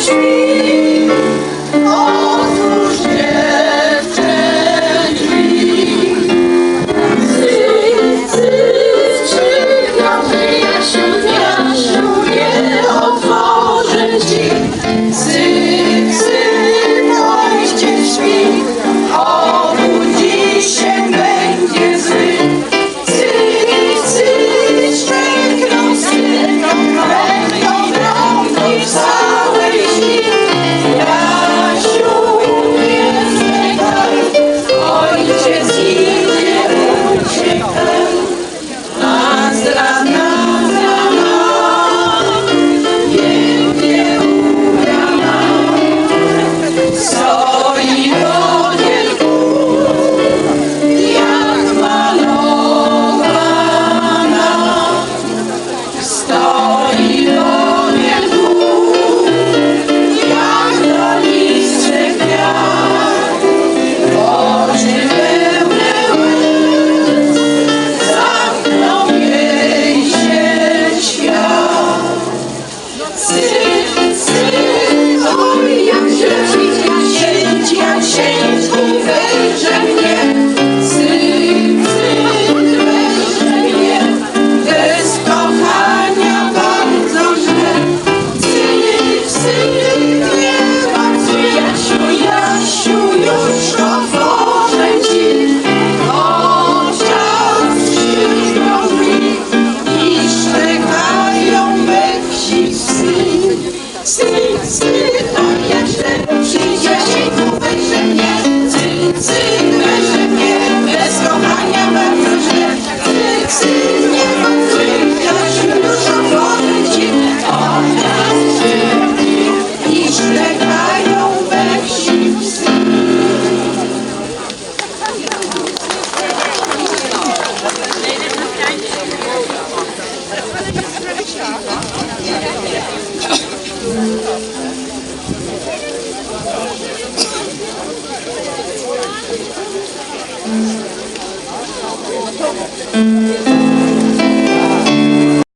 śpi, otwórz dziewczę drzwi. Cyk, cyk, krzyknął Jasiu, Jasiu, nie otworzę ci. Cyk, cyk, ojciec śpi, obudzi się, będzie zły. Cyk, cyk, szczeknął syn, będą broni całej wsi. Jasiu, nie zlekaj, ojciec idzie, uciekaj. Z rana, pięknie ubrana, stoi do wielku, jak malowana. Stoi do wielku, jak na liście kwiat. Oczy pełne łez, zamknął jej się świat. Cyk, cyk, oj, jak siedź i wejrze mnie. Cyk, cyk, wejrze mnie, bez kochania bardzo źle. Cyk, cyk, nie martw się, Jasiu, Jasiu, już otworzę ci. Bo czas przyjdą dni i szczekają we wsi psy. Cyk, cyk, a jak źle przyjdzie się tu, wejrze mnie. Cyk, cyk, wejrze mnie, bez kochania bardzo źle. Cyk, cyk, nie martw się, Jasiu, już otworzę ci. O czas przyjdą dni i szczekają we wsi psy. Thank you.